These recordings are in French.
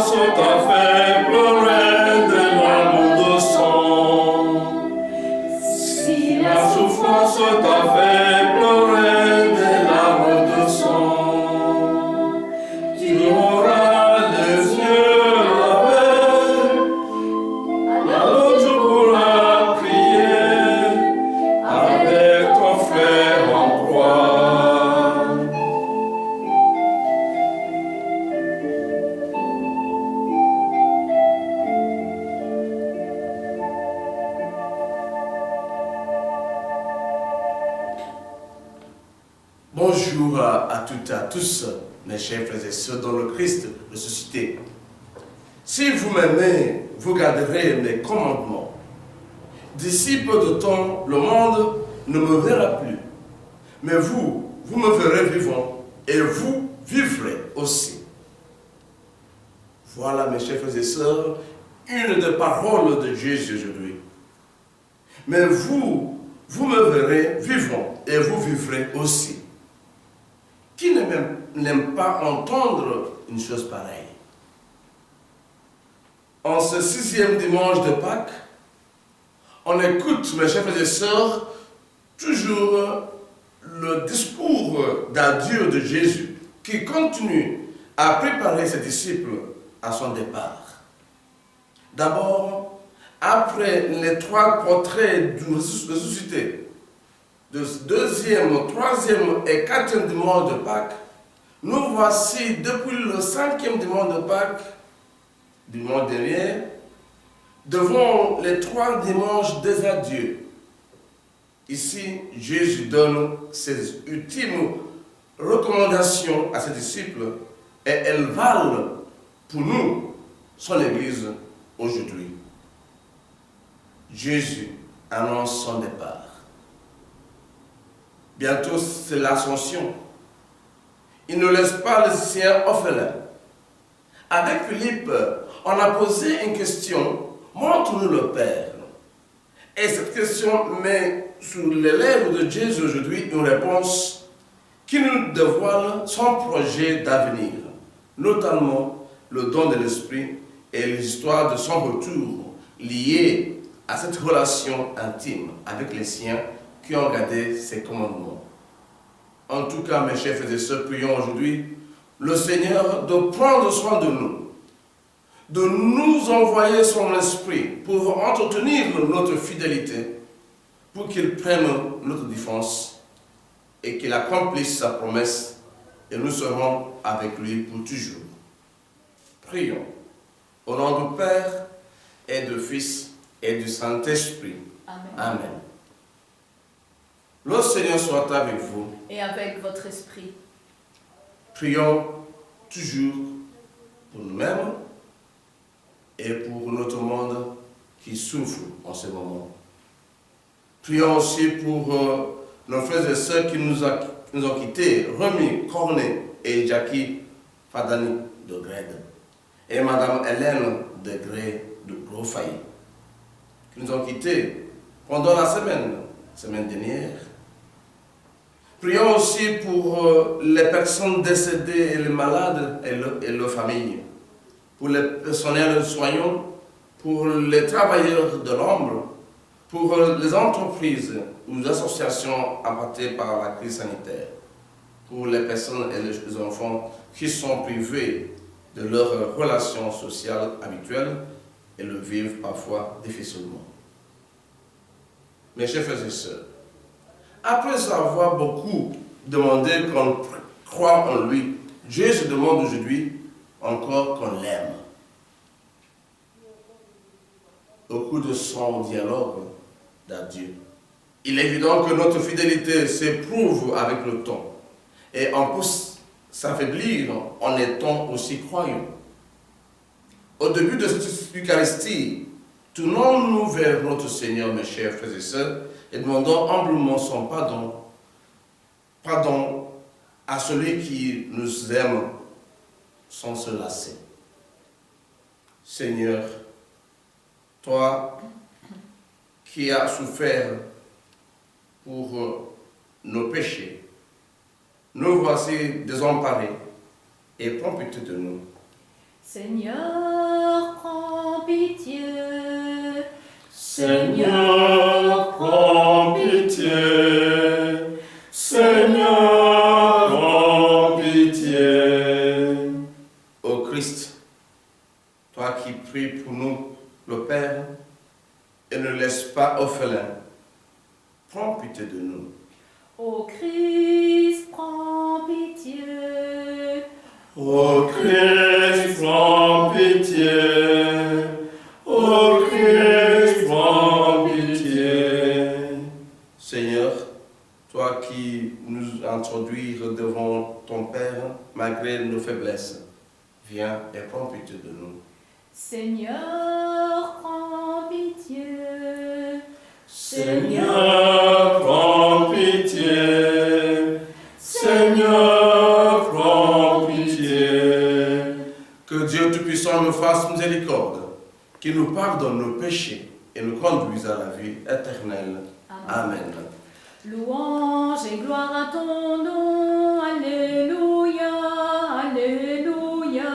souffrance t'a fait pleurer des larmes de sang. Si la souffrance t'a fait pleurer des larmes de sang, tu auras les yeux lavés, alors tu pourras prier avec ton frère en croix. Bonjour à toutes et à tous, mes chers frères et sœurs dans le Christ ressuscité. Si vous m'aimez, vous garderez mes commandements. D'ici peu de temps, le monde ne me verra plus. Mais vous me verrez vivant et vous vivrez aussi. Voilà, mes chers frères et sœurs, une des paroles de Jésus aujourd'hui. Mais vous me verrez vivant et vous vivrez aussi. Qui n'aime pas entendre une chose pareille? En ce 6e dimanche de Pâques, on écoute, mes chers frères et sœurs, toujours le discours d'adieu de Jésus qui continue à préparer ses disciples à son départ. D'abord, après les 3 portraits du ressuscité, de 2e, 3e et 4e dimanche de Pâques, nous voici depuis le 5e dimanche de Pâques, dimanche dernier, devant les 3 dimanches des adieux. Ici, Jésus donne ses ultimes recommandations à ses disciples et elles valent pour nous, son Église, aujourd'hui. Jésus annonce son départ. Bientôt, c'est l'ascension. Il ne laisse pas les siens orphelins. Avec Philippe, on a posé une question, montre-nous le Père. Et cette question met sur les lèvres de Jésus aujourd'hui une réponse qui nous dévoile son projet d'avenir, notamment le don de l'Esprit et l'histoire de son retour liée à cette relation intime avec les siens qui ont gardé ses commandements. En tout cas, mes chers frères et sœurs, prions aujourd'hui le Seigneur de prendre soin de nous, de nous envoyer son esprit pour entretenir notre fidélité, pour qu'il prenne notre défense et qu'il accomplisse sa promesse et nous serons avec lui pour toujours. Prions. Au nom du Père et du Fils et du Saint-Esprit. Amen. Amen. Le Seigneur soit avec vous. Et avec votre esprit. Prions toujours pour nous-mêmes et pour notre monde qui souffre en ce moment. Prions aussi pour nos frères et sœurs qui nous ont quittés, Rémi Cornet et Jackie Fadani de Grède, et Madame Hélène Degré de Gros-Failly, qui nous ont quittés pendant la semaine dernière. Prions aussi pour les personnes décédées et les malades et leurs familles, pour les personnels soignants, pour les travailleurs de l'ombre, pour les entreprises ou les associations impactées par la crise sanitaire, pour les personnes et les enfants qui sont privés de leurs relations sociales habituelles et le vivent parfois difficilement. Mes chers frères et sœurs, après avoir beaucoup demandé qu'on croit en lui, Jésus demande aujourd'hui encore qu'on l'aime. Au cours de son dialogue d'adieu, il est évident que notre fidélité s'éprouve avec le temps et on peut s'affaiblir en étant aussi croyants. Au début de cette Eucharistie, tournons-nous vers notre Seigneur, mes chers frères et sœurs, et demandons humblement son pardon. Pardon à celui qui nous aime sans se lasser. Seigneur, toi qui as souffert pour nos péchés, nous voici désemparés et prends pitié de nous. Seigneur, prends pitié. Seigneur, prends pitié. Seigneur, prends pitié. Ô Christ, toi qui pries pour nous, le Père, et ne laisse pas orphelins, prends pitié de nous. Ô Christ, prends pitié. Ô Christ, prends pitié. Ô Christ, prends pitié. Seigneur, toi qui nous introduis devant ton Père, malgré nos faiblesses, viens et prends pitié de nous. Seigneur, prends pitié. Seigneur, prends pitié. Seigneur, prends pitié. Que Dieu Tout-Puissant nous fasse miséricorde, qu'il nous pardonne nos péchés et nous conduise à la vie éternelle. Amen. Louange et gloire à ton nom. Alléluia, alléluia.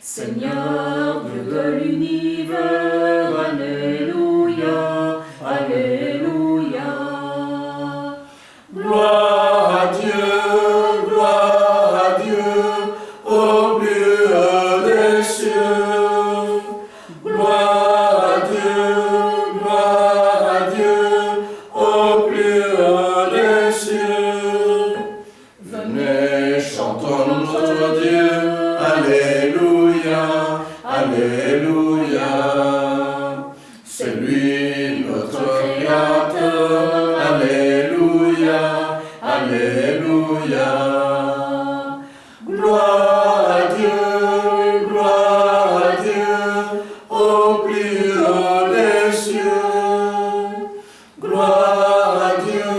Seigneur, Dieu de l'univers, alléluia, alléluia. Gloire à Dieu, au plus haut des cieux. Gloire à Dieu, au plus haut des cieux. Venez, chantons notre Dieu, alléluia, alléluia. C'est lui notre Créateur, alléluia, alléluia. Gloire à Dieu, au plus haut des cieux. Gloire à Dieu,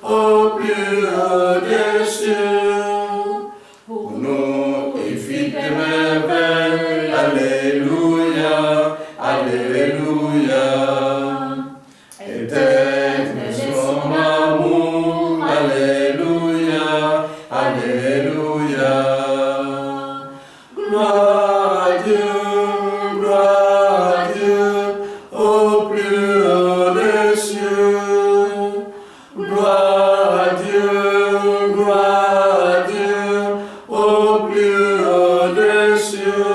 au plus haut des cieux. Pour nous, il fit des merveilles, alléluia, alléluia. Éternel est son amour, alléluia, alléluia. Gloire à Dieu, au plus haut des cieux. Gloire à Dieu, au plus haut des cieux.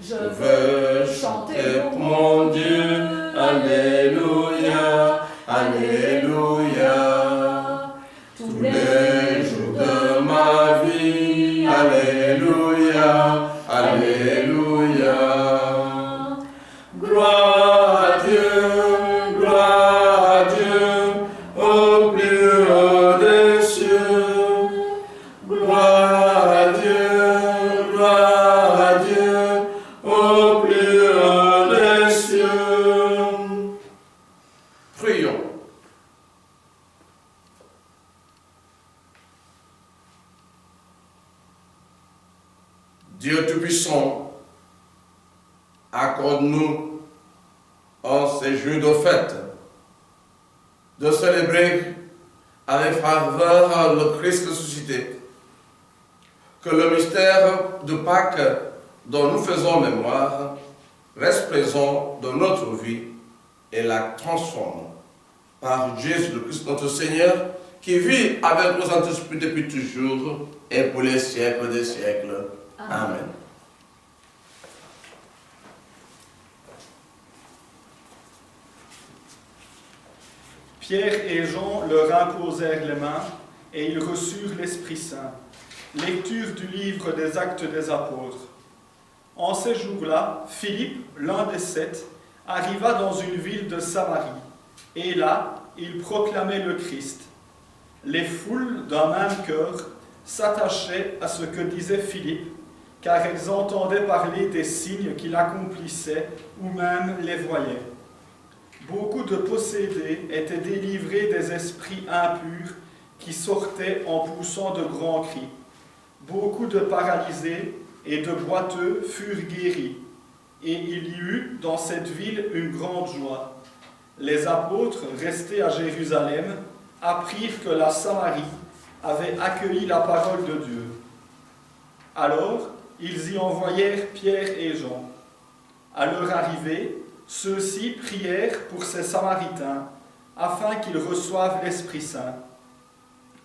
Je veux chanter pour mon Dieu, alléluia, alléluia. Tous les jours de ma vie, alléluia, alléluia. Gloire à Dieu, au plus haut des cieux. Gloire à Dieu, au plus haut des cieux. Prions. Dieu Tout-Puissant, accorde-nous en ces jours de fête de célébrer avec ferveur le Christ ressuscité. Que le mystère de Pâques dont nous faisons mémoire reste présent dans notre vie et la transforme par Jésus le Christ notre Seigneur, qui vit avec le Saint-Esprit depuis toujours et pour les siècles des siècles. Amen. Pierre et Jean leur imposèrent les mains et ils reçurent l'Esprit Saint. Lecture du livre des Actes des Apôtres. En ces jours-là, Philippe, l'un des 7, arriva dans une ville de Samarie, et là, il proclamait le Christ. Les foules, d'un même cœur, s'attachaient à ce que disait Philippe, car elles entendaient parler des signes qu'il accomplissait ou même les voyaient. Beaucoup de possédés étaient délivrés des esprits impurs qui sortaient en poussant de grands cris. Beaucoup de paralysés et de boiteux furent guéris, et il y eut dans cette ville une grande joie. Les apôtres, restés à Jérusalem, apprirent que la Samarie avait accueilli la parole de Dieu. Alors, ils y envoyèrent Pierre et Jean. À leur arrivée, ceux-ci prièrent pour ces Samaritains, afin qu'ils reçoivent l'Esprit Saint.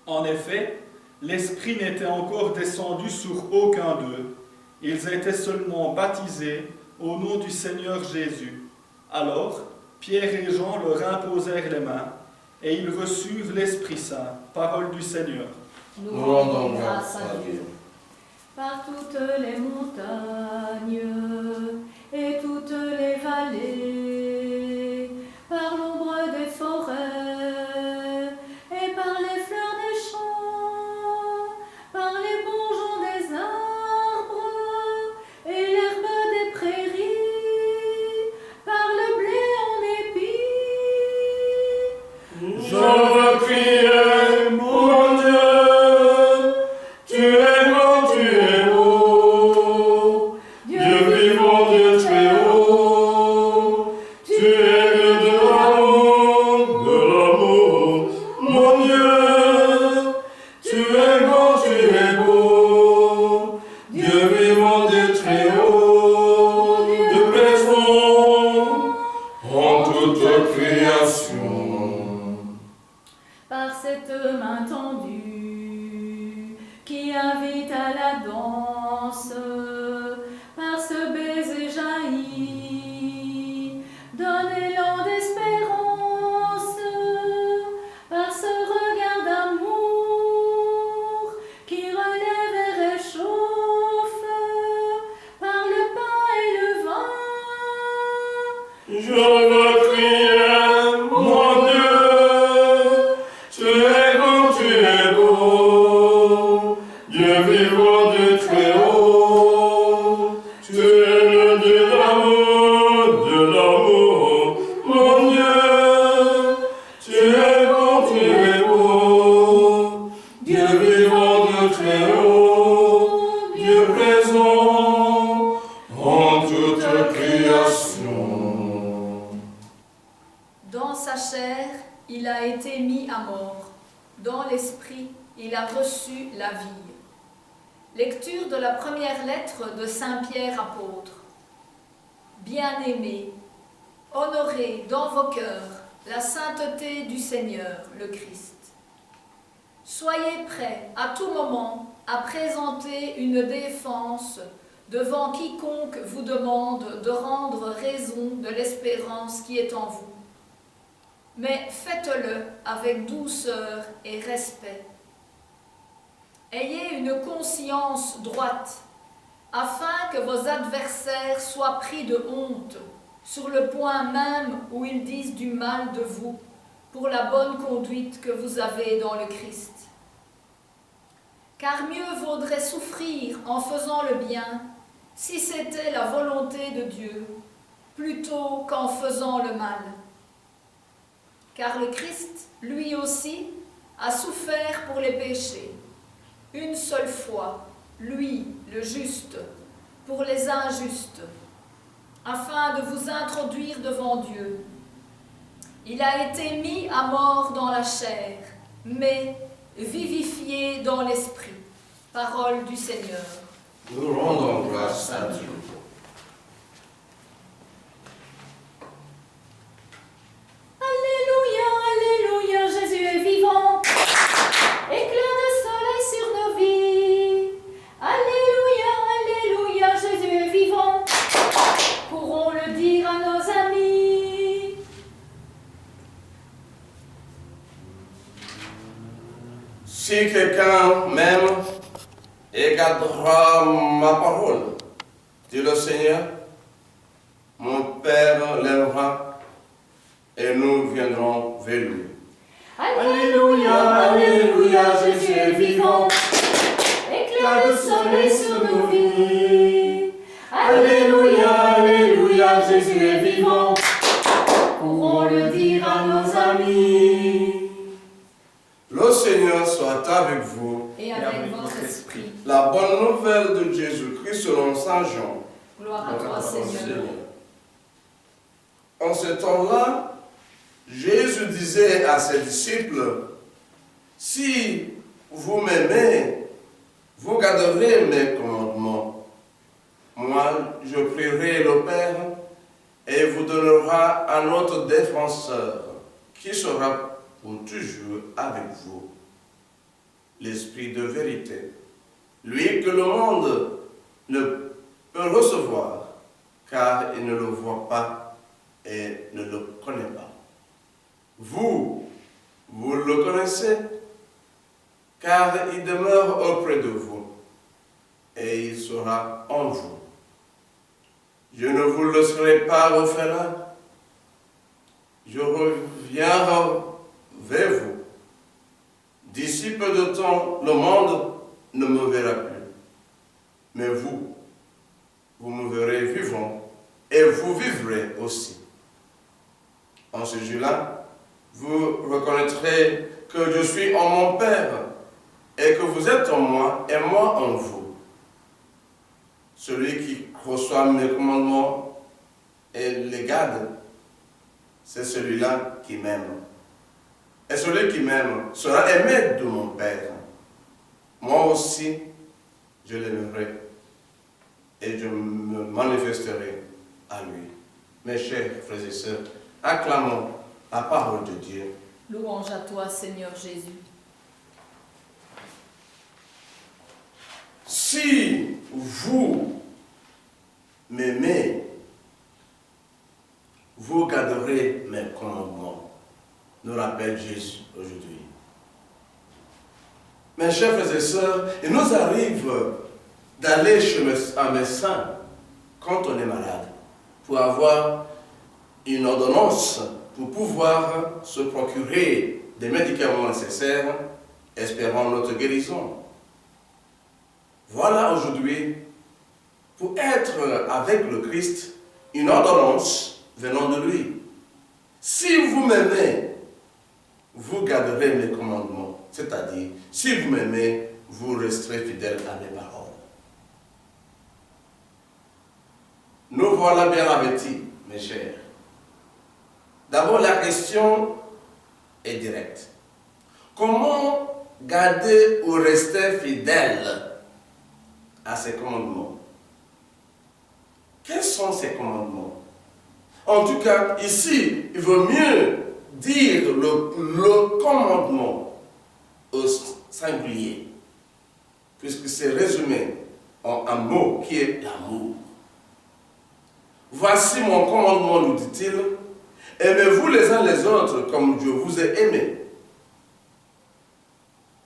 En effet, l'Esprit n'était encore descendu sur aucun d'eux. Ils étaient seulement baptisés au nom du Seigneur Jésus. Alors, Pierre et Jean leur imposèrent les mains, et ils reçurent l'Esprit Saint, parole du Seigneur. Nous rendons grâce à Dieu. Par toutes les montagnes et toutes les vallées, par l'ombre des forêts et par les fleurs des champs, par les bourgeons des arbres et l'herbe des prairies, par le blé en épi. Je veux crier, mon Dieu, tu es grand, tu es beau, Dieu vivant, Dieu très haut, tu es Dieu de l'amour, mon Dieu, tu es grand, tu es beau, Dieu vivant, Dieu très haut, Dieu présent en toute création. Par cette main tendue qui invite à la danse, par ce baiser jailli, donne élan d'espérance, par ce regard d'amour qui relève et réchauffe, par le pain et le vin. Je veux crier, mon Dieu, tu es grand, tu es beau, Dieu vivant, Dieu très haut, tu es le Dieu d'amour, mon Dieu, tu es grand, tu es beau, Dieu vivant, Dieu très haut, Dieu présent en toute création. Dans sa chair, il a été mis à mort. Dans l'esprit, il a reçu la vie. Lecture de la première lettre de Saint Pierre apôtre. Bien-aimés, honorez dans vos cœurs la sainteté du Seigneur, le Christ. Soyez prêts à tout moment à présenter une défense devant quiconque vous demande de rendre raison de l'espérance qui est en vous. Mais faites-le avec douceur et respect. Ayez une conscience droite, afin que vos adversaires soient pris de honte sur le point même où ils disent du mal de vous, pour la bonne conduite que vous avez dans le Christ. Car mieux vaudrait souffrir en faisant le bien, si c'était la volonté de Dieu, plutôt qu'en faisant le mal. Car le Christ, lui aussi, a souffert pour les péchés, une seule fois, lui, le juste, pour les injustes, afin de vous introduire devant Dieu. Il a été mis à mort dans la chair, mais vivifié dans l'esprit. Parole du Seigneur. Nous rendons grâce à Dieu. Alléluia, Alléluia, Jésus est vivant. Éclat de soleil sur nos vies. Alléluia, Alléluia, Jésus est vivant. Pourrons le dire à nos amis. Si quelqu'un m'aime et gardera ma parole, dit le Seigneur, mon Père l'aimera et nous viendrons vers lui. Alléluia, Alléluia, Jésus est vivant. Éclat de soleil sur nos vies. Alléluia, Alléluia, Jésus est vivant. Pourrons le dire à nos amis. Le Seigneur soit avec vous. Et avec votre esprit. La bonne nouvelle de Jésus-Christ selon Saint Jean. Gloire à toi, Seigneur. En ce temps-là, Jésus disait à ses disciples, « Si vous m'aimez, vous garderez mes commandements. je prierai le Père et vous donnera un autre défenseur qui sera pour toujours avec vous, l'Esprit de vérité, lui que le monde ne peut recevoir, car il ne le voit pas et ne le connaît pas. Vous le connaissez, car il demeure auprès de vous et il sera en vous. Je ne vous laisserai pas orphelin, je reviens vers vous. D'ici peu de temps, le monde ne me verra plus, mais vous me verrez vivant et vous vivrez aussi. En ce jour-là, vous reconnaîtrez que je suis en mon Père et que vous êtes en moi et moi en vous. Celui qui reçoit mes commandements et les garde, c'est celui-là qui m'aime. Et celui qui m'aime sera aimé de mon Père. Moi aussi, je l'aimerai et je me manifesterai à lui. Mes chers frères et sœurs, acclamons la parole de Dieu. Louange à toi, Seigneur Jésus. Si vous m'aimez, vous garderez mes commandements, nous rappelle Jésus aujourd'hui. Mes chers frères et sœurs, il nous arrive d'aller chez un médecin quand on est malade pour avoir une ordonnance pour pouvoir se procurer des médicaments nécessaires, espérant notre guérison. Voilà aujourd'hui, pour être avec le Christ, une ordonnance venant de lui. Si vous m'aimez, vous garderez mes commandements. C'est-à-dire, si vous m'aimez, vous resterez fidèle à mes paroles. Nous voilà bien avertis, mes chers. D'abord, la question est directe. Comment garder ou rester fidèle à ses commandements? Quels sont ces commandements? En tout cas, ici, il vaut mieux dire le commandement au singulier, puisque c'est résumé en un mot qui est l'amour. Voici mon commandement, nous dit-il, aimez-vous les uns les autres comme je vous ai aimé.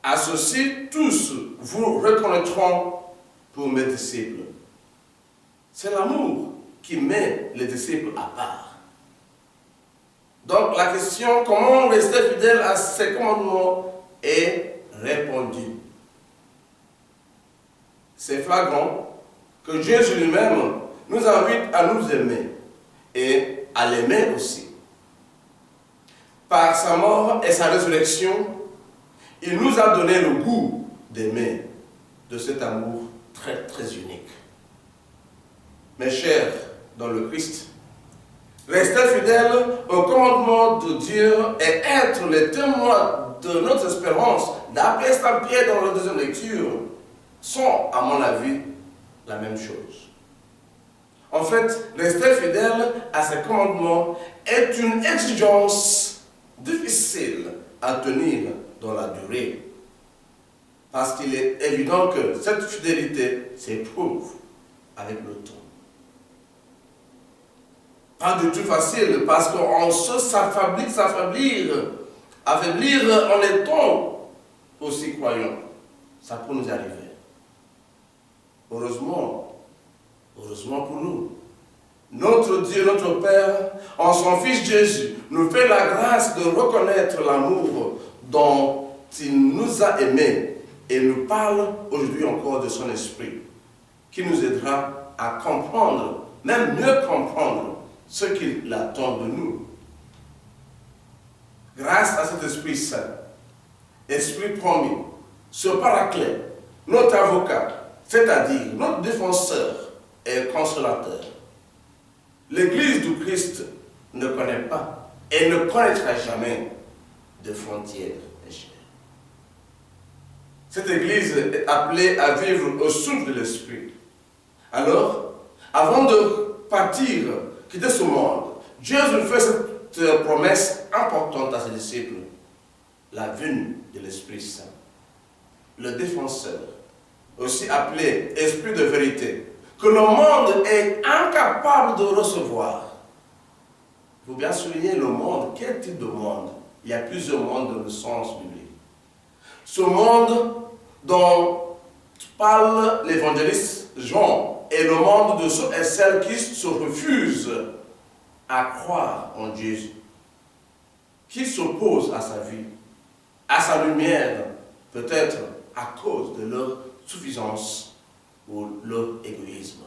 À ceci, tous vous reconnaîtront pour mes disciples. C'est l'amour qui met les disciples à part. Donc la question, comment rester fidèle à ces commandements, est répondue. C'est flagrant que Jésus lui-même nous invite à nous aimer et à l'aimer aussi. Par sa mort et sa résurrection, il nous a donné le goût d'aimer, de cet amour très très unique. Mes chers dans le Christ, rester fidèles au commandement de Dieu et être les témoins de notre espérance, d'après Saint-Pierre dans la deuxième lecture, sont, à mon avis, la même chose. En fait, rester fidèle à ces commandements est une exigence difficile à tenir dans la durée. Parce qu'il est évident que cette fidélité s'éprouve avec le temps. Pas du tout facile, parce qu'on se s'affaiblir en étant aussi croyants. Ça peut nous arriver. Heureusement pour nous, notre Dieu, notre Père, en son Fils Jésus, nous fait la grâce de reconnaître l'amour dont il nous a aimés et nous parle aujourd'hui encore de son Esprit, qui nous aidera à comprendre, même mieux comprendre, ce qu'il attend de nous. Grâce à cet Esprit Saint, Esprit promis, ce Paraclet, notre avocat, c'est-à-dire notre défenseur et consolateur, l'Église du Christ ne connaît pas et ne connaîtra jamais de frontières. Cette Église est appelée à vivre au souffle de l'Esprit. Alors, Avant de partir, quitter ce monde, Jésus fait cette promesse importante à ses disciples. La venue de l'Esprit Saint, le défenseur, aussi appelé Esprit de vérité, que le monde est incapable de recevoir. Il faut bien souligner le monde. Quel type de monde? Il y a plusieurs mondes dans le sens biblique. Ce monde dont parle l'évangéliste Jean est le monde de ceux et celles qui se refusent à croire en Jésus, qui s'opposent à sa vie, à sa lumière, peut-être à cause de leur suffisance ou leur égoïsme.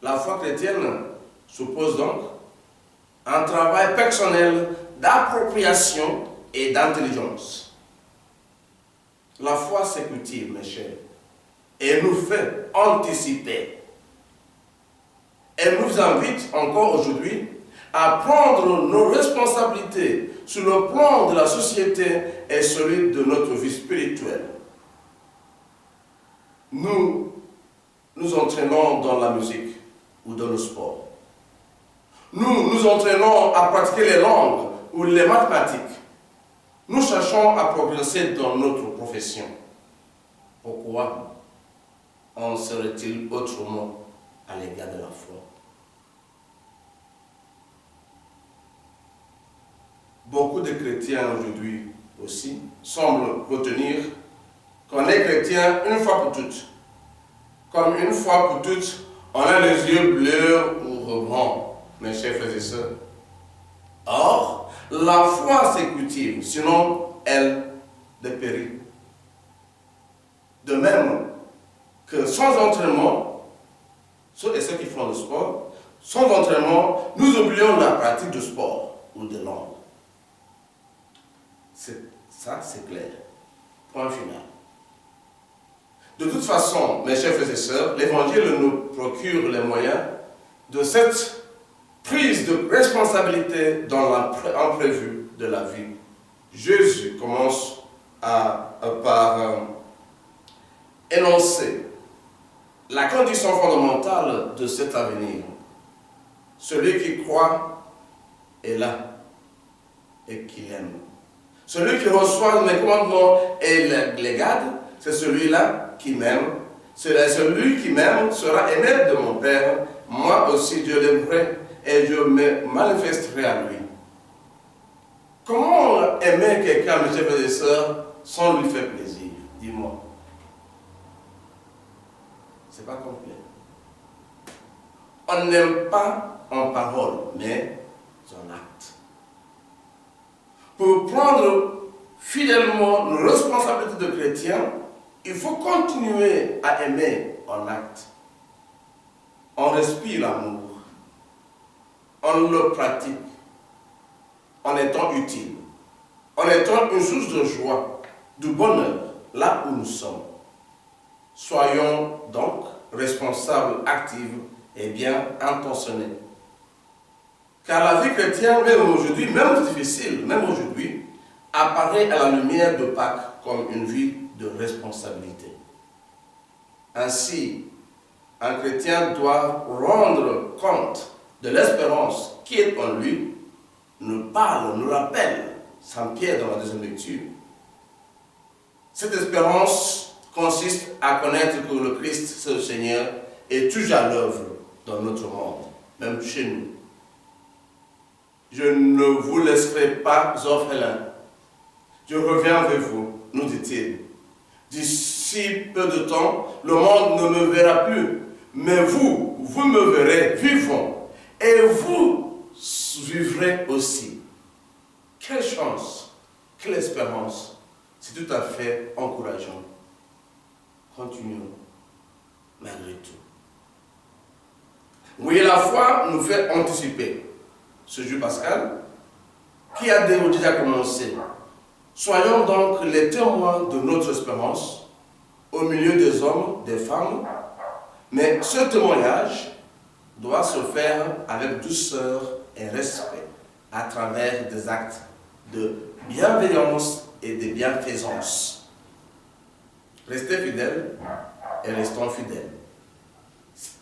La foi chrétienne suppose donc un travail personnel d'appropriation et d'intelligence. La foi se cultive, mes chers, et nous fait anticiper. Elle nous invite encore aujourd'hui à prendre nos responsabilités sur le plan de la société et celui de notre vie spirituelle. Nous nous entraînons dans la musique ou dans le sport. Nous nous entraînons à pratiquer les langues ou les mathématiques. Nous cherchons à progresser dans notre profession. Pourquoi en serait-il autrement à l'égard de la foi? Beaucoup de chrétiens aujourd'hui aussi semblent retenir qu'on est chrétien une fois pour toutes. Comme une fois pour toutes, on a les yeux bleus ou rebrands, mes chers frères et sœurs. Or, la foi se cultive, sinon elle dépérit. De même que sans entraînement, ceux et ceux qui font le sport, sans entraînement, nous oublions la pratique du sport ou de langue. Ça, c'est clair. Point final. De toute façon, mes chers frères et sœurs, l'Évangile nous procure les moyens de cette prise de responsabilité dans l'imprévu de la vie. Jésus commence par énoncer la condition fondamentale de cet avenir. Celui qui croit est là et qui l'aime. Celui qui reçoit mes commandements et les garde, c'est celui-là qui m'aime. Celui qui m'aime sera aimé de mon Père. Moi aussi, je l'aimerai et je me manifesterai à lui. Comment aimer quelqu'un, mes chers frères et sœurs, sans lui faire plaisir? Dis-moi. C'est pas complet. On n'aime pas en parole, mais en acte. Pour prendre fidèlement nos responsabilités de chrétiens, il faut continuer à aimer en acte. On respire l'amour. On le pratique. En étant utile. En étant une source de joie, de bonheur, là où nous sommes. Soyons donc responsables, actifs et bien intentionnés. Car la vie chrétienne, même aujourd'hui, même difficile, même aujourd'hui, apparaît à la lumière de Pâques comme une vie de responsabilité. Ainsi, un chrétien doit rendre compte de l'espérance qui est en lui, nous parle, nous rappelle, Saint Pierre dans la deuxième lecture. Cette espérance consiste à connaître que le Christ, c'est le Seigneur, est toujours à l'œuvre dans notre monde, même chez nous. Je ne vous laisserai pas orphelins. Je reviens vers vous, nous dit-il. D'ici peu de temps, le monde ne me verra plus, mais vous me verrez vivant, et vous vivrez aussi. Quelle chance, quelle espérance. C'est tout à fait encourageant. Continuons, malgré tout. Oui, la foi nous fait anticiper ce jour pascal qui a déjà commencé. Soyons donc les témoins de notre espérance au milieu des hommes, des femmes, mais ce témoignage doit se faire avec douceur et respect à travers des actes de bienveillance et de bienfaisance. Restez fidèles et restons fidèles.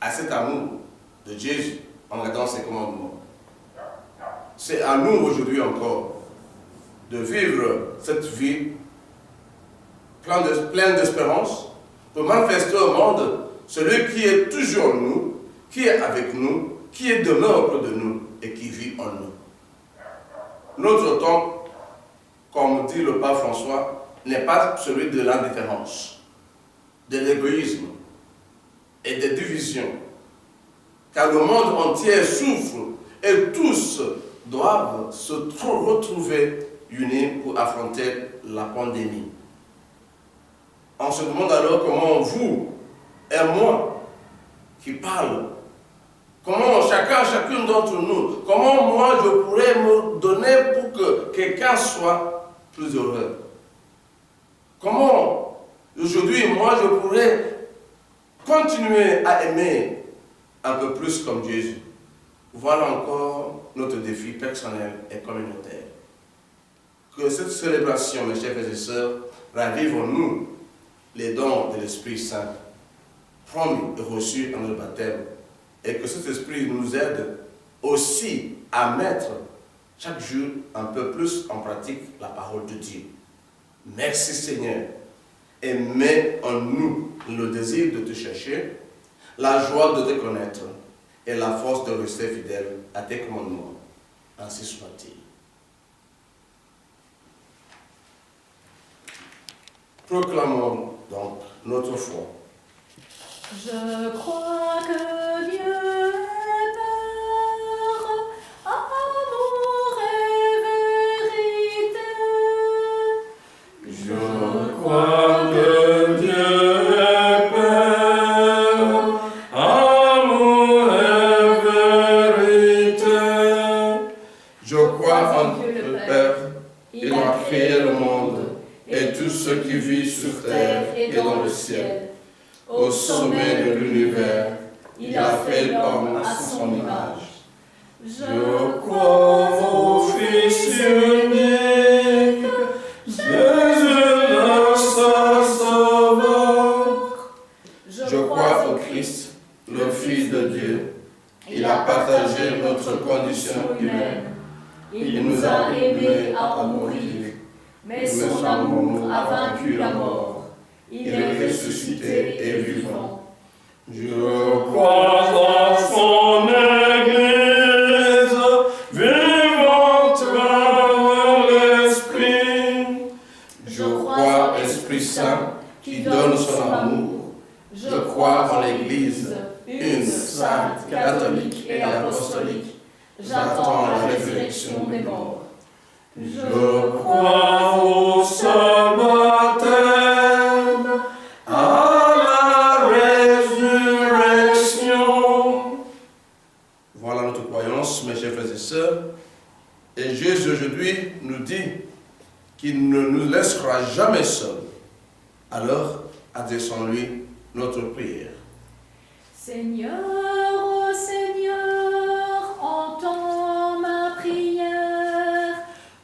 à cet amour de Jésus en regardant ses commandements. C'est à nous aujourd'hui encore de vivre cette vie pleine d'espérance pour manifester au monde celui qui est toujours en nous, qui est avec nous, qui est demeure auprès de nous et qui vit en nous. Notre temps, comme dit le pape François, n'est pas celui de l'indifférence, de l'égoïsme et des divisions, car le monde entier souffre et tous doivent se retrouver unis pour affronter la pandémie. On se demande alors comment vous et moi qui parlent, comment chacune d'entre nous, comment moi je pourrais me donner pour que quelqu'un soit plus heureux. Comment aujourd'hui moi je pourrais continuer à aimer un peu plus comme Jésus. Voilà encore notre défi personnel et communautaire. Que cette célébration, mes chers frères et sœurs, ravive en nous les dons de l'Esprit Saint, promis et reçus dans le baptême, et que cet Esprit nous aide aussi à mettre chaque jour un peu plus en pratique la parole de Dieu. Merci Seigneur, et mets en nous le désir de te chercher, la joie de te connaître et la force de rester fidèle à tes commandements. Ainsi soit-il. Proclamons donc notre foi. Je crois que Dieu est Père, amour et vérité. Je crois que Dieu est Père, amour et vérité. Je crois en Dieu le Père, il a créé le monde et tout ce qui vit sur terre et dans le ciel. Au sommet de l'univers, il a fait l'homme à son image. Je crois au Fils unique, Jésus le Sauveur. Je crois au Christ, le Fils de Dieu. Il a partagé notre condition humaine. Il nous a aimés à en mourir, mais son amour a vaincu la mort. Il est ressuscité et vivant. Je crois en son Église, vivante par l'Esprit. Je crois, Esprit Saint, qui donne son amour. Je crois en l'Église, une, sainte, catholique et apostolique. J'attends la résurrection des morts. Je crois au saint baptême, à la résurrection. Voilà notre croyance, mes chers frères et sœurs. Et Jésus aujourd'hui nous dit qu'il ne nous laissera jamais seuls. Alors, adressons-lui notre prière. Seigneur, ô Seigneur, entends ma prière.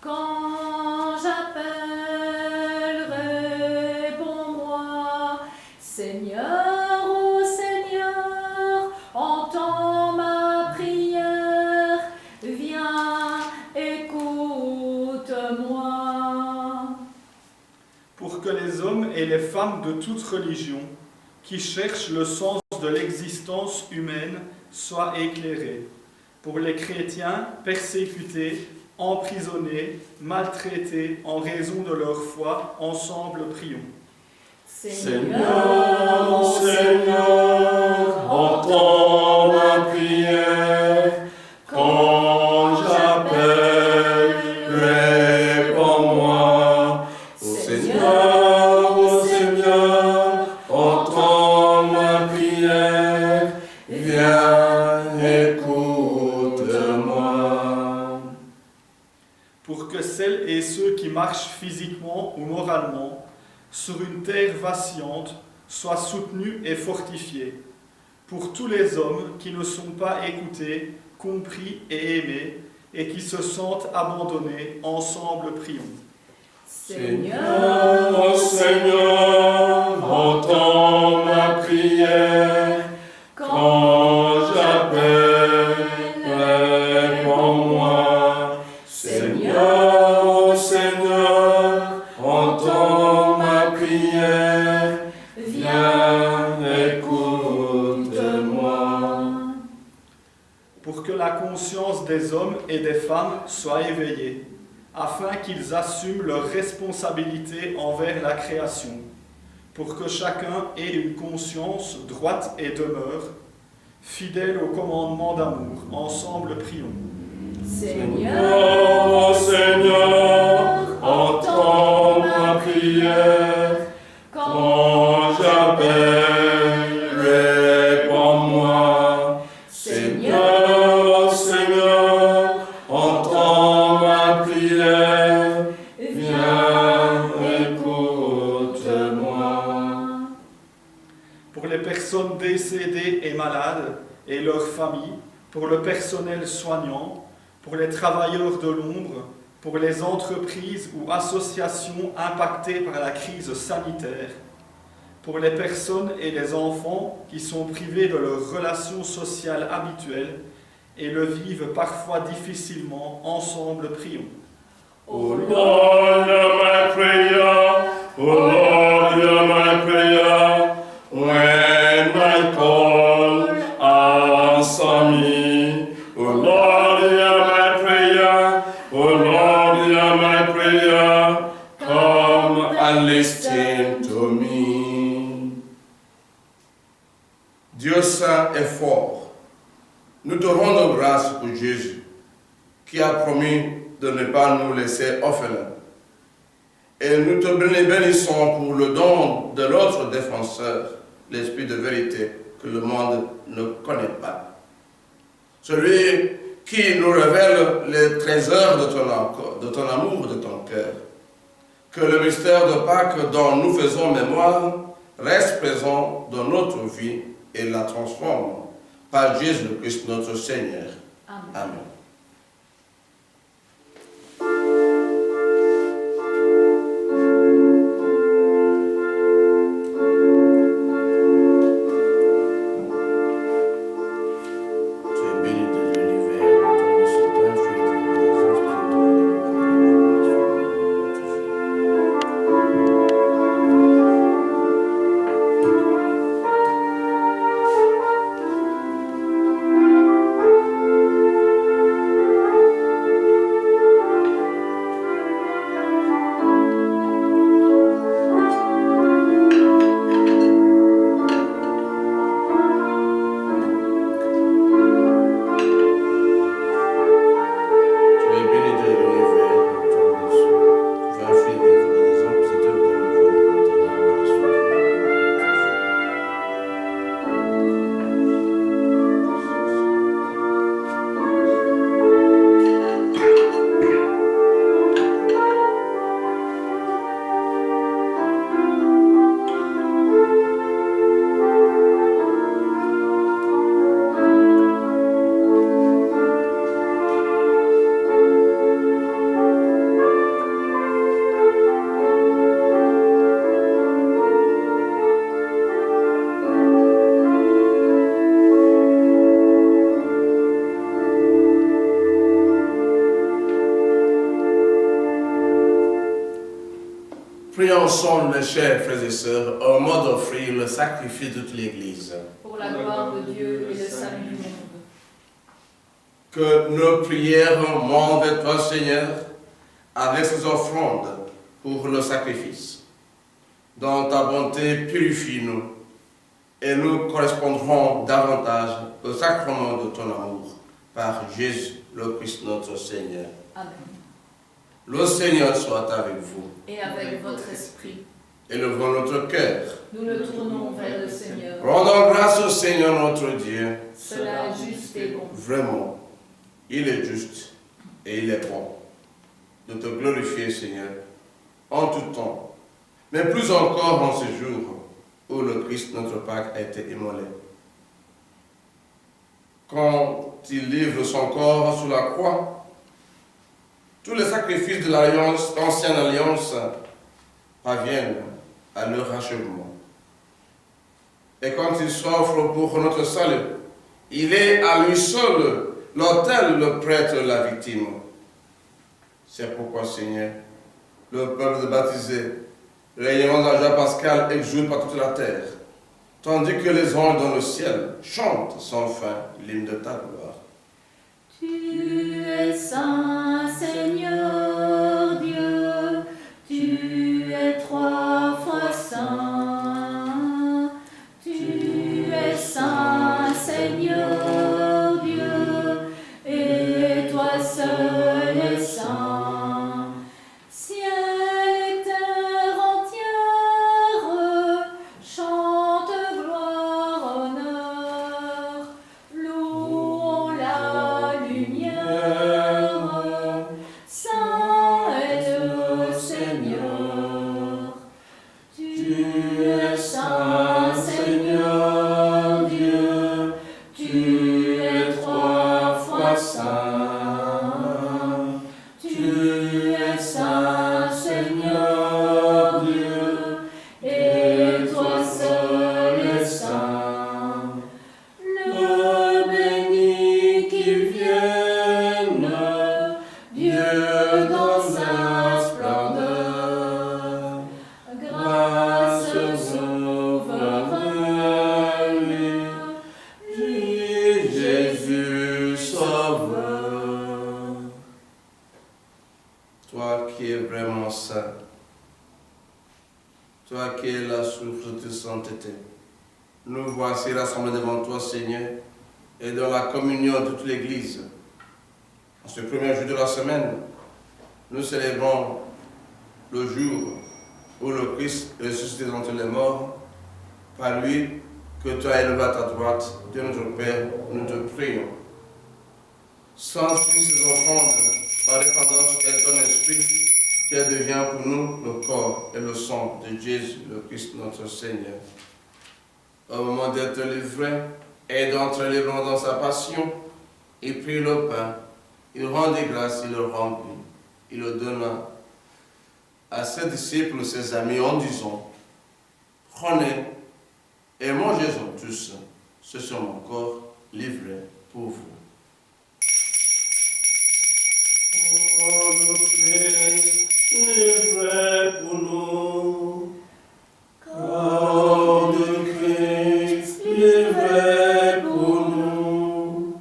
Quand j'appelle, réponds-moi. Seigneur, ô Seigneur, entends ma prière. Viens, écoute-moi. Pour que les hommes et les femmes de toute religion qui cherchent le sens de l'existence humaine soient éclairés. Pour les chrétiens persécutés, emprisonnés, maltraités en raison de leur foi, ensemble prions. Seigneur, Seigneur, entends ma prière. Quand j'appelle, réponds-moi. Seigneur, entends ma prière. Viens, écoute-moi. Pour que celles et ceux qui marchent physiquement ou moralement sur une terre vacillante soient soutenus et fortifiés. Pour tous les hommes qui ne sont pas écoutés, compris et aimés, et qui se sentent abandonnés, ensemble prions. Seigneur, entends ma prière. Quand j'appelle, réponds-moi. Seigneur, Seigneur, entends ma prière. Viens, écoute-moi. Pour que la conscience des hommes et des femmes soit éveillée, afin qu'ils assument leurs responsabilités envers la création, pour que chacun ait une conscience droite et demeure, fidèle au commandement d'amour. Ensemble, prions. Seigneur, Seigneur, entends ma prière. Quand j'appelle, réponds-moi. Seigneur, Seigneur, entends ma prière. Viens, écoute-moi. Pour les personnes décédées et malades et leurs familles, pour le personnel soignant, pour les travailleurs de l'ombre, pour les entreprises ou associations impactées par la crise sanitaire, pour les personnes et les enfants qui sont privés de leurs relations sociales habituelles et le vivent parfois difficilement, ensemble prions. Oh Lord, hear my prayer. Oh Lord, hear my prayer. When I call, answer me. Oh Lord, hear my prayer. Oh Lord, hear my prayer. Come and listen to me. Dieu saint et fort, nous te rendons grâce pour Jésus, qui a promis de ne pas nous laisser orphelins. Et nous te bénissons pour le don de l'autre défenseur, l'Esprit de vérité, que le monde ne connaît pas. Celui qui nous révèle les trésors de ton amour, de ton cœur. Que le mystère de Pâques dont nous faisons mémoire reste présent dans notre vie et la transforme par Jésus-Christ notre Seigneur. Amen. Amen. Tu es béni de l'univers, ton Saint, fruit de Prions ensemble, mes chers frères et sœurs, au moment d'offrir le sacrifice de toute l'Église. Pour la gloire de Dieu et le salut du monde. Que nos prières montent vers toi, Seigneur, avec ces offrandes pour le sacrifice. Dans ta bonté, purifie-nous et nous correspondrons davantage au sacrement de ton amour par Jésus, le Christ notre Seigneur. Amen. Le Seigneur soit avec vous. Et avec votre esprit, Élevons notre cœur. nous nous tournons vers le Seigneur. Rendons grâce au Seigneur notre Dieu. Cela est juste et bon. Vraiment, il est juste et il est bon de te glorifier, Seigneur, en tout temps, mais plus encore en ces jours où le Christ, notre Pâque, a été immolé. Quand il livre son corps sur la croix, tous les sacrifices de l'alliance, l'ancienne alliance, parviennent à leur achèvement. Et quand il s'offre pour notre salut, il est à lui seul l'autel, le prêtre, la victime. C'est pourquoi, Seigneur, le peuple de baptisé, rayonnant de la joie pascale, exulte par toute la terre, tandis que les anges dans le ciel chantent sans fin l'hymne de ta gloire. Tu es saint, Seigneur Dieu, tu es trois fois saint. Tu es saint, Seigneur Dieu, et toi seul es saint. Ciel et terre entière chante gloire, honneur, louons la lumière. Saint est le Seigneur. Tu es saint, Seigneur Dieu, tu es trois fois saint. Tu es saint, Seigneur Dieu, et toi seul es saint. Le béni qu'il vienne, Dieu dans sa splendeur. Grâce au Sauveur, lui, Jésus Sauveur. Toi qui es vraiment saint, toi qui es la source de toute sainteté, nous voici rassemblés devant toi, Seigneur, et dans la communion de toute l'Église. En ce premier jour de la semaine, nous célébrons le jour où le Christ est ressuscité d'entre les morts. Par lui, que tu as élevé à ta droite, Dieu notre Père, nous te prions. Sanctifie ces offrandes en dépendance et ton esprit, qu'elle devient pour nous le corps et le sang de Jésus, le Christ notre Seigneur. Au moment d'être livré et d'entrer librement dans sa passion, il prit le pain, il rendit grâce, il le remplit, il le donna à ses disciples, ses amis, en disant: prenez et mangez-en tous, ce sont mon corps livré pour vous. Oh, le Christ, livré pour nous. Corps de Christ, livré pour nous.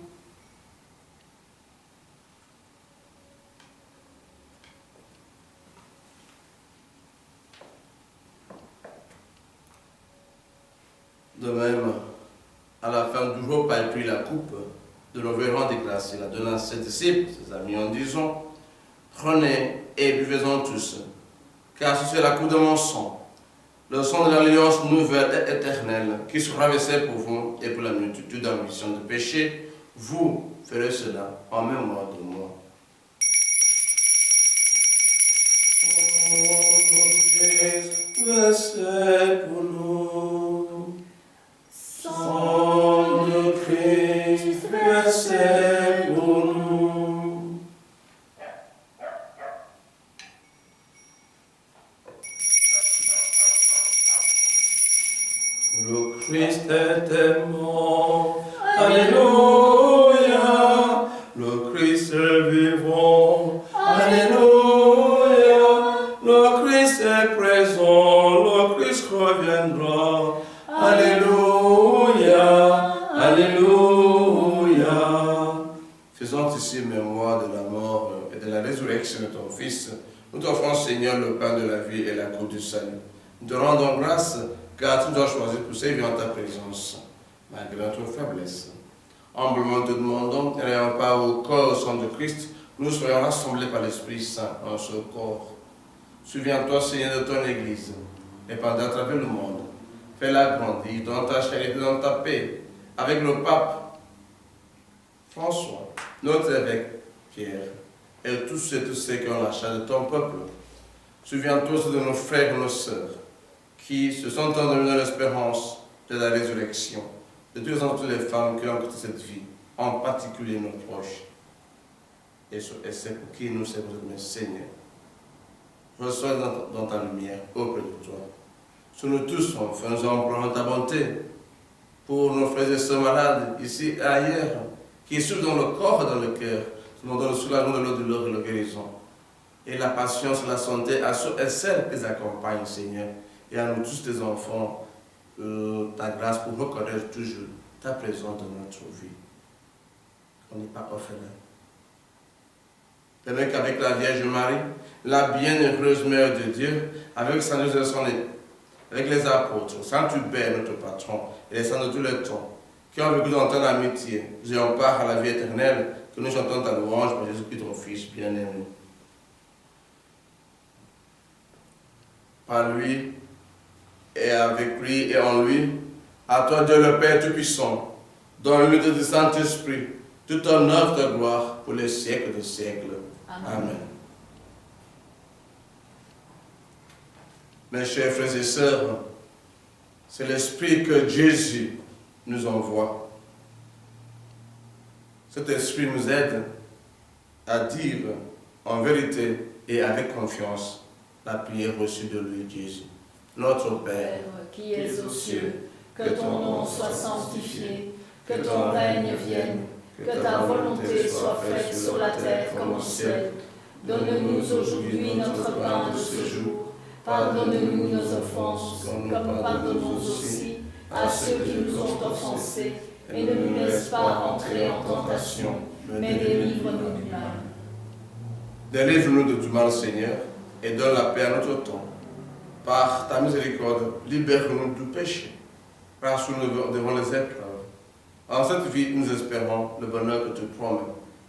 De même, à la fin du repas, il prit la coupe, de le rendre grâce, il la donna à ses disciples, ses amis, en disant: prenez et buvez-en tous, car ceci est la coupe de mon sang, le sang de l'alliance nouvelle et éternelle, qui sera versé pour vous et pour la multitude en mission de péché. Vous ferez cela en mémoire de moi. Oh, le Christ, versé pour nous. Sang de Christ, versé pour nous. Le Christ était mort, alléluia. Le Christ est vivant, alléluia. Le Christ est présent, le Christ reviendra, alléluia, alléluia. Faisons ici mémoire de la mort et de la résurrection de ton Fils, nous t'offrons, Seigneur, le pain de la vie et la coupe du salut. Nous te rendons grâce, car tu nous as choisi pour servir en ta présence, malgré notre faiblesse. Humblement te demandons, n'ayant pas au corps au sang de Christ, nous soyons rassemblés par l'Esprit Saint en ce corps. Souviens-toi, Seigneur, de ton Église, répandue à travers le monde. Fais-la grandir dans ta charité, dans ta paix, avec le pape François, notre évêque Pierre, et tous ceux qui ont la charge de ton peuple. Souviens-toi aussi de nos frères et nos sœurs, qui se sont endormis dans l'espérance de la résurrection, de toutes les femmes qui ont quitté cette vie, en particulier nos proches. Et c'est pour qui nous sommes, Seigneur. Reçois dans ta lumière auprès de toi. Sur nous tous, enfin, nous implorons ta bonté, pour nos frères et sœurs malades, ici et ailleurs, qui souffrent dans le corps et dans le cœur, nous demandons le soulagement de leur douleur et leur guérison. Et la patience, la santé à ceux et celles qui les accompagnent, Seigneur. Et à nous tous, tes enfants, ta grâce pour reconnaître toujours ta présence dans notre vie. On n'est pas orphelin. Permets qu'avec la Vierge Marie, la bienheureuse Mère de Dieu, avec Saint Joseph son époux, avec les apôtres, Saint Hubert, notre patron, et les saints de tous les temps, qui ont vécu dans ton amitié, nous ayons part à la vie éternelle, que nous chantons ta louange pour Jésus-Christ, ton Fils bien-aimé. Par lui, et avec lui, et en lui, à toi Dieu le Père Tout-Puissant, dans l'unité du Saint-Esprit, tout honneur de gloire pour les siècles des siècles. Amen. Mes chers frères et sœurs, c'est l'Esprit que Jésus nous envoie. Cet Esprit nous aide à dire en vérité et avec confiance la prière reçue de lui, Jésus. Notre Père, Père qui es aux cieux, que ton nom soit sanctifié, que ton règne vienne, que ta volonté soit faite sur la terre comme au ciel. Donne-nous aujourd'hui notre pain de ce jour. Pardonne-nous nos offenses, comme nous pardonnons aussi à ceux qui nous ont offensés. Et ne nous laisse pas entrer en tentation, mais délivre-nous du mal. délivre-nous de tout mal, Seigneur, et donne la paix à notre temps. Par ta miséricorde, libère-nous du péché, rassure-nous devant les épreuves. En cette vie, nous espérons le bonheur que tu promets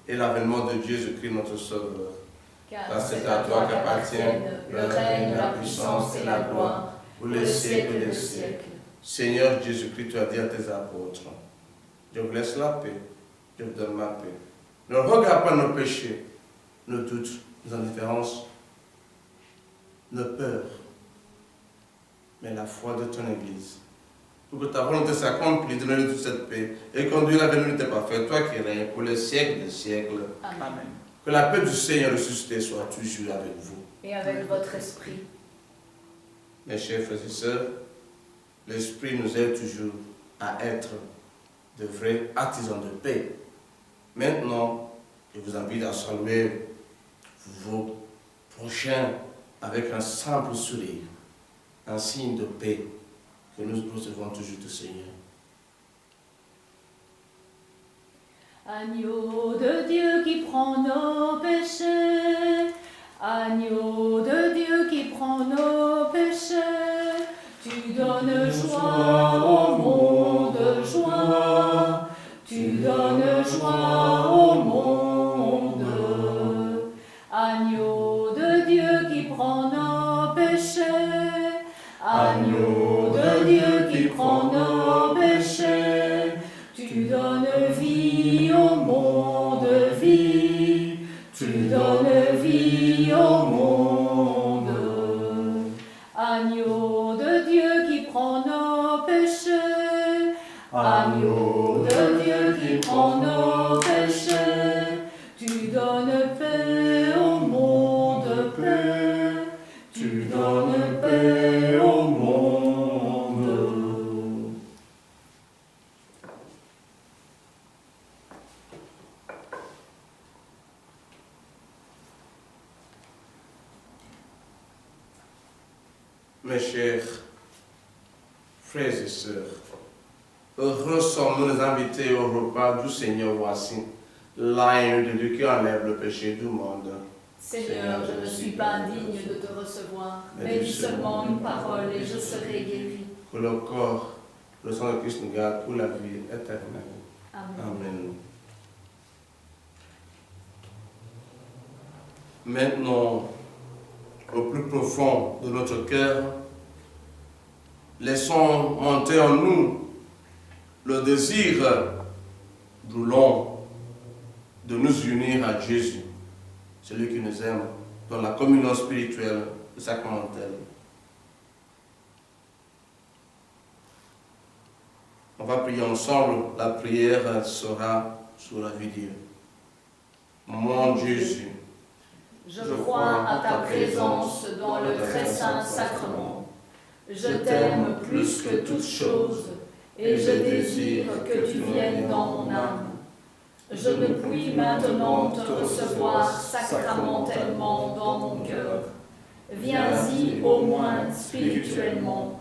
et l'avènement de Jésus-Christ, notre Sauveur. Car c'est à toi qu'appartiennent le règne, la puissance et la gloire pour les siècles des siècles. Seigneur Jésus-Christ, tu as dit à tes apôtres, je vous laisse la paix, je vous donne ma paix. Ne regarde pas nos péchés, nos doutes, nos indifférences, nos peurs, mais la foi de ton Église. Pour que ta volonté s'accomplisse, donne-nous toute cette paix et conduis la vénérité parfaite, toi qui règnes pour les siècles des siècles. Amen. Que la paix du Seigneur ressuscité soit toujours avec vous. Et avec votre esprit. Mes chers frères et sœurs, l'Esprit nous aide toujours à être de vrais artisans de paix. Maintenant, je vous invite à saluer vos prochains avec un simple sourire, un signe de paix que nous recevons toujours du Seigneur. Agneau de Dieu qui prend nos péchés, agneau de Dieu qui prend nos péchés, tu donnes joie au monde, joie, tu donnes joie au monde. Agneau de Dieu qui prend nos péchés, agneau de Dieu qui prend nos péchés, tu donnes vie au monde, vie, tu donnes vie au monde. Agneau de Dieu qui prend nos péchés, agneau de Dieu qui prend nos péchés, tu donnes paix au monde, paix, tu donnes paix au monde. Mes chers frères et sœurs, heureux sommes-nous les invités au repas du Seigneur. Voici l'agneau de Dieu qui enlève le péché du monde. Seigneur, je ne suis pas indigne de te recevoir, mais dis seulement une parole et je serai guéri. Que le corps, le sang de Christ nous garde pour la vie éternelle. Amen. Amen. Maintenant, au plus profond de notre cœur, laissons monter en nous le désir brûlant de nous unir à Jésus, celui qui nous aime, dans la communion spirituelle et sacramentelle. On va prier ensemble, la prière sera sur la vie de Dieu. Mon Jésus, Je crois à ta présence dans le très saint sacrement. Je t'aime plus que toute chose et je désire que tu viennes dans mon âme. Je ne puis maintenant te recevoir sacramentellement dans mon cœur. Viens-y au moins spirituellement.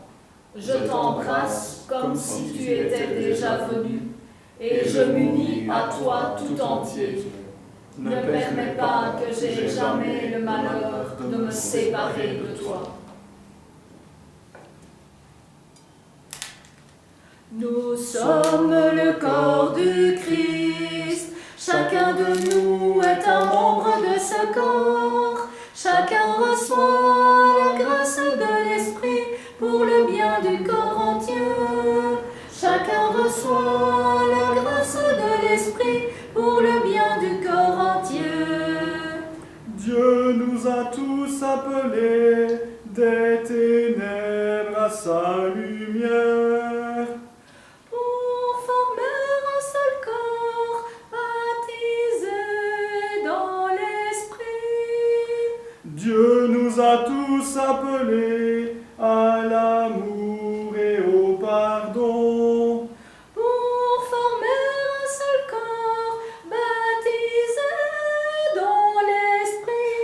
Je t'embrasse comme si tu étais déjà venu, et je m'unis à toi tout entier. Ne permets pas que j'aie jamais le malheur de me séparer de toi. Nous sommes le corps du Christ, chacun de nous est un membre de ce corps. Chacun reçoit la grâce de l'Esprit pour le bien du corps entier. Chacun reçoit la grâce de l'Esprit pour le bien du corps entier. Dieu nous a tous appelés des ténèbres à sa lumière. Pour former un seul corps, baptisé dans l'Esprit. Dieu nous a tous appelés à l'amour et au pardon. Pour former un seul corps, baptisé dans l'Esprit.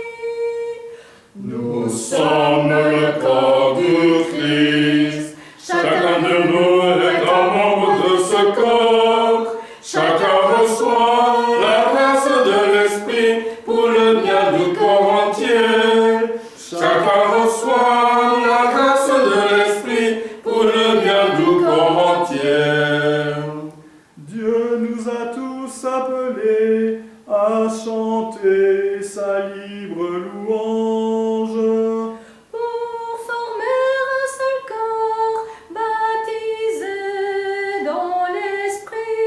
Nous sommes le corps du Christ. Chacun de nous est un membre de ce corps. Chacun reçoit la grâce de l'Esprit pour le bien du corps entier. Chacun reçoit la grâce de l'Esprit pour le bien du corps entier. Dieu nous a tous appelés à chanter sa libre louange. Pour former un seul corps, baptisé dans l'Esprit.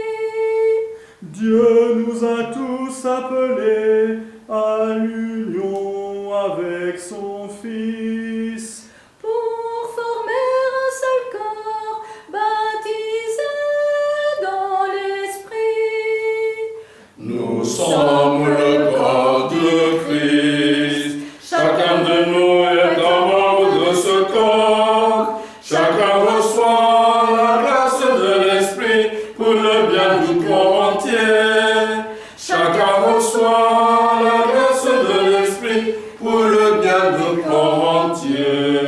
Dieu nous a tous appelés à l'union avec son Fils. Pour former un seul corps, baptisé dans l'Esprit. Nous sommes le corps du Christ. Chacun de nous est un membre de ce corps. Chacun reçoit la grâce de l'Esprit pour le bien du corps entier. Chacun reçoit la grâce de l'Esprit pour le bien du corps entier.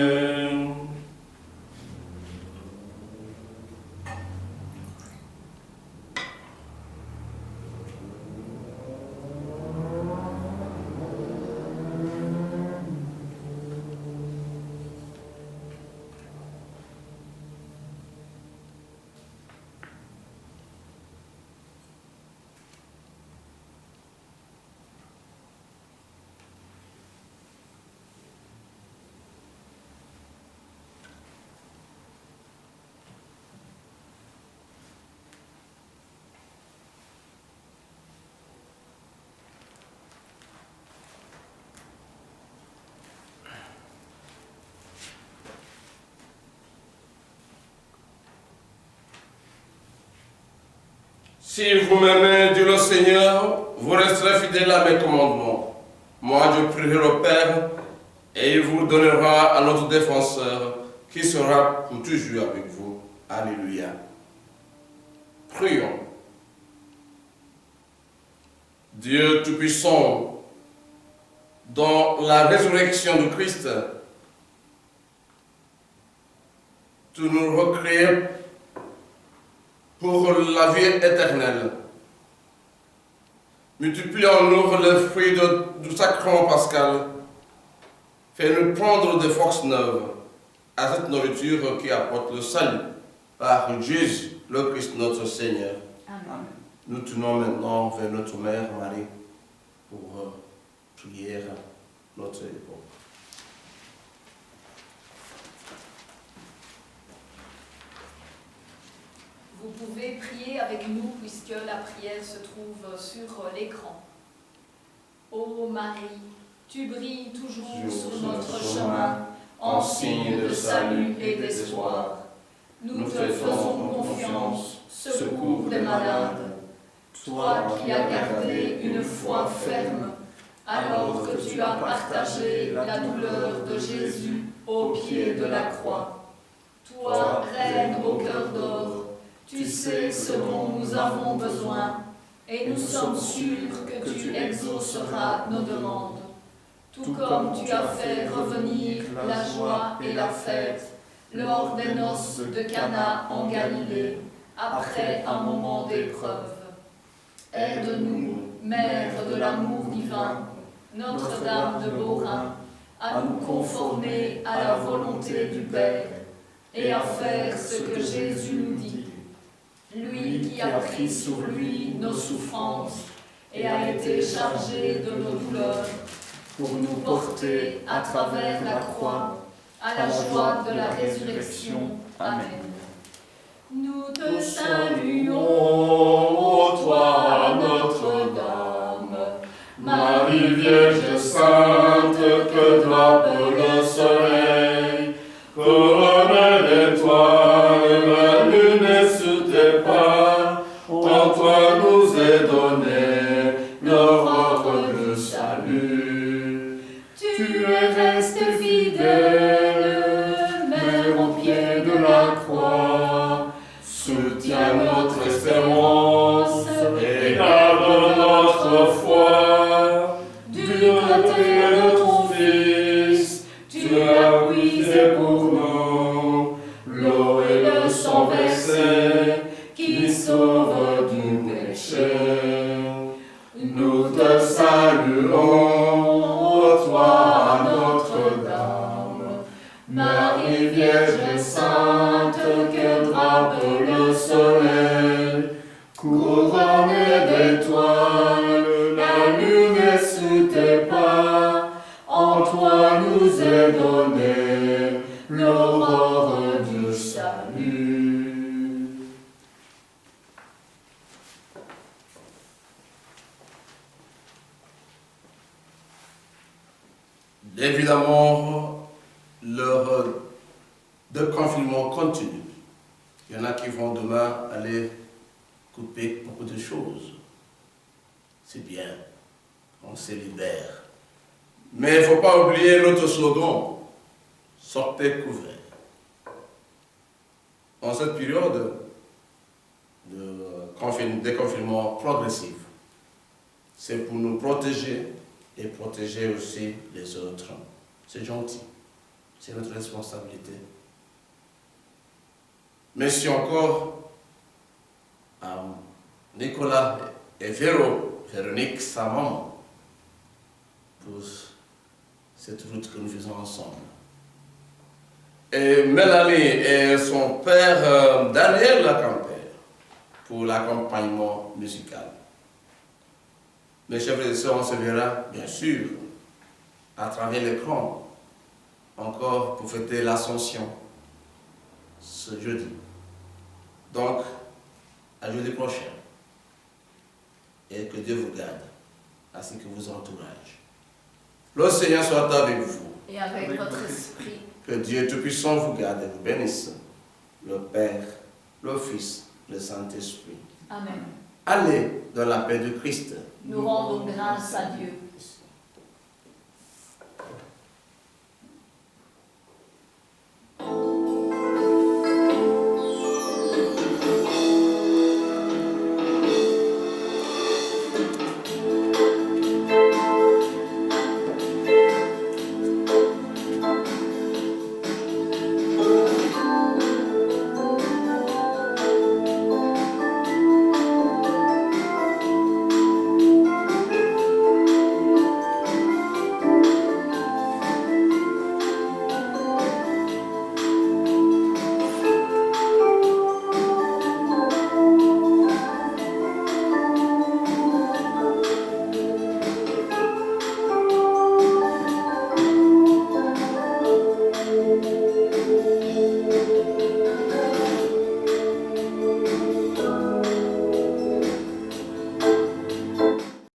Si vous m'aimez, dit le Seigneur, vous resterez fidèles à mes commandements. Moi, je prierai le Père, et il vous donnera à notre défenseur, qui sera pour toujours avec vous. Alléluia. Prions. Dieu Tout-Puissant, dans la résurrection de Christ, tu nous recrées pour la vie éternelle. Multiplie en nous le fruit du sacrement pascal. Fais-nous prendre des forces neuves à cette nourriture qui apporte le salut par Jésus, le Christ notre Seigneur. Amen. Nous tournons maintenant vers notre Mère Marie pour prier à notre époque. Vous pouvez prier avec nous puisque la prière se trouve sur l'écran. Ô Marie, tu brilles toujours sur notre chemin en signe de salut et d'espoir. Nous te faisons confiance, secours des malades. Toi qui as gardé une foi ferme, alors que tu as partagé la douleur de Jésus au pied de la croix. Toi, reine au cœur d'or, Tu sais ce dont nous avons besoin, et nous sommes sûrs que tu exauceras nos demandes. Tout comme tu as fait revenir la joie et la fête lors des noces de Cana en Galilée, après un moment d'épreuve. Aide-nous, Mère de l'amour divin, Notre-Dame de Beaurain, à nous conformer à la volonté du Père et à faire ce que Jésus nous dit. Lui qui a pris sur lui nos souffrances et a été chargé de nos douleurs, pour nous porter à travers la croix à la joie de la résurrection. Amen. Nous te saluons, Ô toi, Notre-Dame, Marie Vierge Sainte, que drape le soleil, couronnée d'étoiles, la lune est sous tes pas, en toi nous est donné l'aurore du salut. tu es resté fidèle, Mère au pied de la croix. Soutiens notre espérance et garde notre foi. Du côté de ton Fils, tu as puisé pour nous l'eau et le sang versé qui sauve du péché. Nous te saluons, ô toi, Notre-Dame, Marie Vierge Sainte, que drape le soleil, couronnée d'étoiles, la lune est sous tes pas, en toi nous est donné l'aurore du salut. Évidemment, l'heure de confinement continue. Il y en a qui vont demain aller couper beaucoup de choses. C'est bien, on se libère. Mais il ne faut pas oublier l'autre slogan, sortez couverts. En cette période de déconfinement progressif, c'est pour nous protéger et protéger aussi les autres. C'est gentil, c'est notre responsabilité. Merci encore à Nicolas et Véronique, sa maman, pour cette route que nous faisons ensemble. Et Mélanie et son père Daniel Lacampère pour l'accompagnement musical. Mes chers frères et sœurs, on se verra bien sûr à travers l'écran encore pour fêter l'Ascension ce jeudi. Donc, à jeudi prochain. Et que Dieu vous garde, ainsi que vos entourages. Le Seigneur soit avec vous. Et avec votre esprit. Que Dieu Tout-Puissant vous garde et vous bénisse. Le Père, le Fils, le Saint-Esprit. Amen. Allez dans la paix de Christ. Nous rendons grâce à Dieu.